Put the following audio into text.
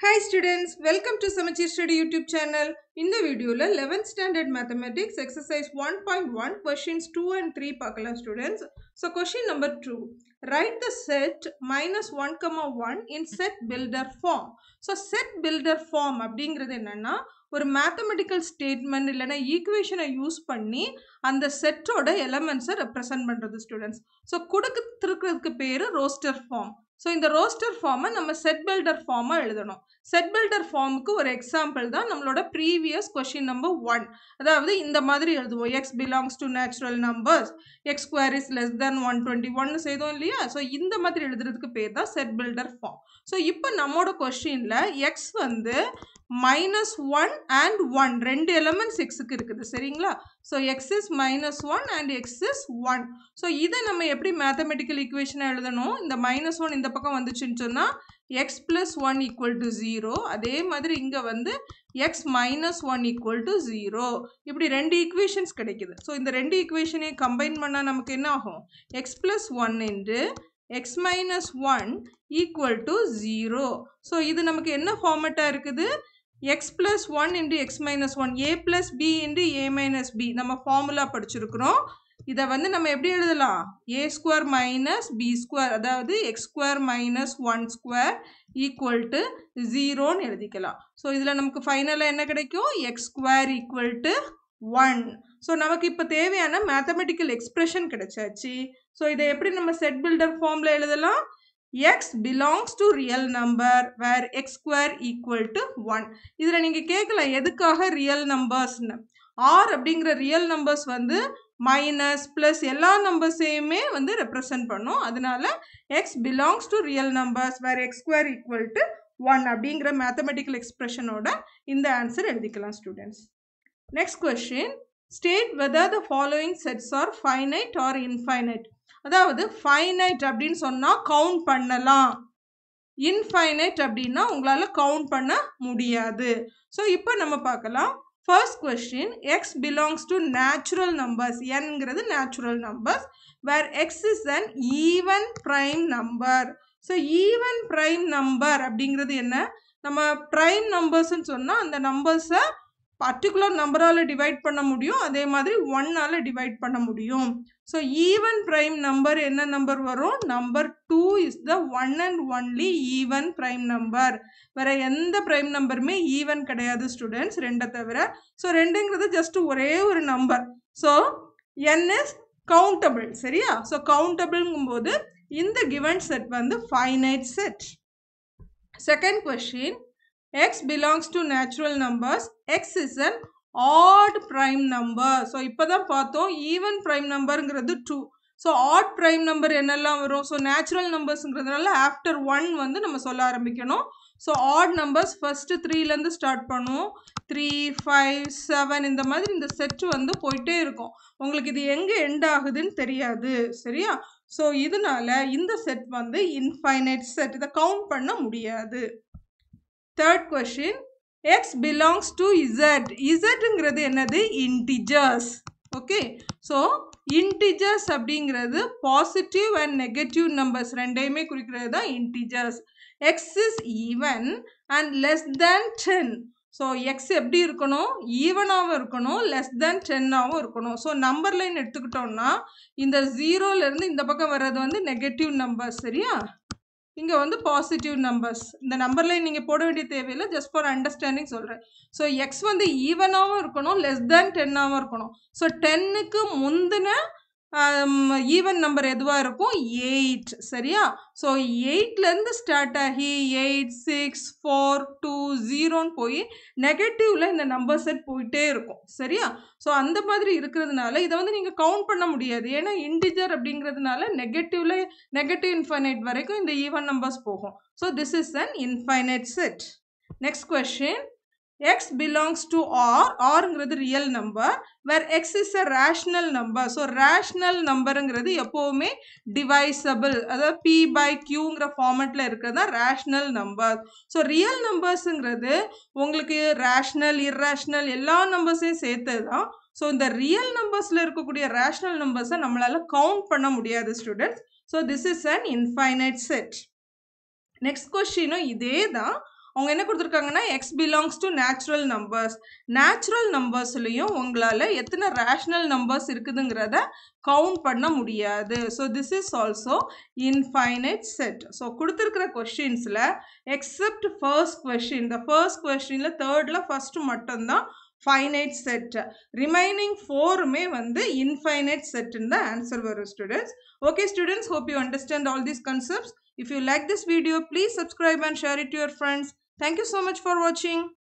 Hi students, welcome to Samachir Study YouTube channel. In the video, 11th standard mathematics exercise 1.1 questions 2 and 3 pakala students. So question number 2, write the set minus 1 comma 1 in set builder form. So set builder form அப்படிங்கிறது என்னன்னா ஒரு mathematical statement இல்லனா equation use பண்ணி அந்த செட்டோட எலிமெண்ட்ஸை represent பண்றது students. So கொடுத்துருக்கிறதுக்கு பேரு roster form. So இந்த ரோஸ்டர் ஃபார்மை நம்ம செட் பில்டர் ஃபார்மாக எழுதணும். செட் பில்டர் ஃபார்முக்கு ஒரு எக்ஸாம்பிள் தான் நம்மளோட ப்ரீவியஸ் கொஸ்டின் நம்பர் 1. அதாவது இந்த மாதிரி எழுதுவோம், X belongs to natural numbers, X square is less than 121 செய்தோம் இல்லையா. ஸோ இந்த மாதிரி எழுதுறதுக்கு பேர் தான் செட் பில்டர் ஃபார்ம். ஸோ இப்போ நம்மளோட கொஸ்டினில் எக்ஸ் வந்து -1 and 1 ரெண்டு எலிமெண்ட்ஸ் எக்ஸுக்கு இருக்குது சரிங்களா. So X is -1 and X is 1. So இதை நம்ம எப்படி மேத்தமெட்டிக்கல் ஈக்குவேஷனாக எழுதணும், இந்த -1 இந்த பக்கம் வந்துச்சுன்னு சொன்னால் எக்ஸ் ப்ளஸ் 1 ஈக்குவல் டு 0. அதே மாதிரி இங்கே வந்து எக்ஸ் -1 ஈக்குவல் டு 0. இப்படி ரெண்டு ஈக்குவேஷன்ஸ் கிடைக்குது. ஸோ இந்த ரெண்டு ஈக்குவேஷனையும் கம்பைன் பண்ணால் நமக்கு என்ன ஆகும், எக்ஸ் ப்ளஸ் 1 என்று x minus 1 equal to 0. So இது நமக்கு என்ன ஃபார்மேட்டாக இருக்குது, x plus 1 into x minus 1, a plus b into a minus b. நம்ம ஃபார்முலா படிச்சிருக்கிறோம். இதை வந்து நம்ம எப்படி எழுதலாம், a square minus b square, அதாவது x square minus 1 square equal to 0ன்னு எழுதிக்கலாம். ஸோ இதில் நமக்கு ஃபைனலாக என்ன கிடைக்கும், x square equal to 1. So நமக்கு இப்போ தேவையான மேத்தமெட்டிக்கல் எக்ஸ்பிரஷன் கிடைச்சாச்சு. ஸோ இதை எப்படி நம்ம செட் பில்டர் ஃபார்மில் எழுதலாம், x belongs to real number where x square equal to 1. இதில் நீங்கள் கேட்கலாம் எதுக்காக ரியல் நம்பர்ஸ்னு. r அப்படிங்கிற ரியல் நம்பர்ஸ் வந்து மைனஸ் ப்ளஸ் எல்லா நம்பர்ஸையுமே வந்து ரெப்ரசன்ட் பண்ணும். அதனால x belongs to real numbers where x square equal to 1 அப்படிங்கிற மேத்தமெட்டிக்கல் எக்ஸ்பிரஷனோட இந்த ஆன்சர் எழுதிக்கலாம் students. Next question, state whether the following sets are finite R infinite. அதாவது ஃபைனைட் அப்படின்னு சொன்னால் கவுண்ட் பண்ணலாம், இன்ஃபைனைட் அப்படின்னா உங்களால் கவுண்ட் பண்ண முடியாது. ஸோ இப்போ நம்ம பார்க்கலாம். First question, x belongs to natural numbers, என்கிறது natural numbers where x is an even prime number. So even prime number அப்படிங்கிறது என்ன, நம்ம ப்ரைம் நம்பர்ஸ்ன்னு சொன்னால் அந்த நம்பர்ஸை பர்டிகுலர் நம்பரால் டிவைட் பண்ண முடியும், அதே மாதிரி 1ஆல் டிவைட் பண்ண முடியும். ஸோ ஈவன் ப்ரைம் நம்பர் என்ன நம்பர் வரும், number 2 is the one and only even prime number. வேற எந்த ப்ரைம் நம்பருமே ஈவன் கிடையாது ஸ்டூடெண்ட்ஸ், ரெண்டை தவிர. ஸோ ரெண்டுங்கிறது ஜஸ்ட் ஒரே ஒரு number. So n is countable சரியா. ஸோ கவுண்டபிள்ங்கும் போது இந்த கிவன் செட் வந்து finite set. Second question, x belongs to natural numbers, x is an odd prime number. So இப்போ தான் பார்த்தோம் ஈவன் ப்ரைம் நம்பருங்கிறது 2. ஸோ ஆட் ப்ரைம் நம்பர் என்னெல்லாம் வரும், ஸோ நேச்சுரல் நம்பர்ஸுங்கிறதுனால ஆஃப்டர் 1 வந்து நம்ம சொல்ல ஆரம்பிக்கணும். ஸோ ஆட் நம்பர்ஸ் ஃபஸ்ட்டு 3லேருந்து ஸ்டார்ட் பண்ணுவோம், 3, 5, 7 இந்த மாதிரி இந்த செட் வந்து போயிட்டே இருக்கும். உங்களுக்கு இது எங்கே எண்ட் ஆகுதுன்னு தெரியாது சரியா. ஸோ இதனால இந்த செட் வந்து இன்ஃபைனைட் செட், இதை கவுண்ட் பண்ண முடியாது. Third question, x belongs to z. இசட்ங்கிறது என்னது, இன்டிஜர்ஸ். ஓகே, ஸோ இன்டிஜர்ஸ் அப்படிங்கிறது பாசிட்டிவ் அண்ட் நெகட்டிவ் நம்பர்ஸ் ரெண்டையுமே குறிக்கிறது தான் integers. X is even and less than 10. So x எப்படி இருக்கணும், ஈவனாகவும் இருக்கணும், லெஸ் தேன் 10ஆகவும் இருக்கணும். ஸோ நம்பர் லைன் எடுத்துக்கிட்டோம்னா இந்த 0லேருந்து இந்த பக்கம் வர்றது வந்து நெகட்டிவ் நம்பர்ஸ் சரியா, இங்கே வந்து பாசிட்டிவ் நம்பர்ஸ். இந்த நம்பர் லைன் நீங்கள் போட வேண்டிய தேவையில்லை, ஜஸ்ட் ஃபார் அண்டர்ஸ்டாண்டிங் சொல்கிறேன். ஸோ எக்ஸ் வந்து ஈவனாகவும் இருக்கணும், லெஸ் தேன் 10ஆகவும் இருக்கணும். ஸோ 10க்கு முந்தின ஈவன் நம்பர் எதுவாக இருக்கும், 8 சரியா. ஸோ 8லேருந்து ஸ்டார்ட் ஆகி 8, 6, 4, 2, 0ன்னு போய் நெகட்டிவில் இந்த நம்பர் செட் போயிட்டே இருக்கும் சரியா. ஸோ அந்த மாதிரி இருக்கிறதுனால இதை வந்து நீங்கள் கவுண்ட் பண்ண முடியாது, ஏன்னா இன்டிஜர் அப்படிங்கிறதுனால நெகட்டிவ் இன்ஃபைனைட் வரைக்கும் இந்த ஈவன் நம்பர்ஸ் போகும். So this is an infinite set. Next question, x belongs to r, rங்கிறது real number where x is a rational number. So rational நம்பருங்கிறது எப்போவுமே டிவைசபிள், அதாவது p by qங்கிற ஃபார்மெட்டில் இருக்கிறது தான் ரேஷ்னல் நம்பர். ஸோ ரியல் நம்பர்ஸுங்கிறது உங்களுக்கு ரேஷ்னல் இர்ரேஷ்னல் எல்லா நம்பர்ஸையும் சேர்த்தது தான். ஸோ இந்த ரியல் நம்பர்ஸில் இருக்கக்கூடிய ரேஷ்னல் நம்பர்ஸை நம்மளால் கவுண்ட் பண்ண முடியாது students. So this is an infinite set. Next கொஸ்டினும் இதே தான், அவங்க என்ன கொடுத்துருக்காங்கன்னா x belongs to natural numbers. Natural நம்பர்ஸ்லையும் உங்களால் எத்தனை ரேஷ்னல் நம்பர்ஸ் இருக்குதுங்கிறத கவுண்ட் பண்ண முடியாது. So this is also infinite set. So கொடுத்துருக்கிற கொஷின்ஸில் எக்ஸப்ட் ஃபர்ஸ்ட் கொஷின், இந்த ஃபர்ஸ்ட் கொஷினில் தேர்டில் ஃபர்ஸ்ட் மட்டும்தான் finite set. Remaining 4 வந்து infinite set in the answer வரும் students. Okay students, hope you understand all these concepts. If you like this video, please subscribe and share it to your friends. Thank you so much for watching.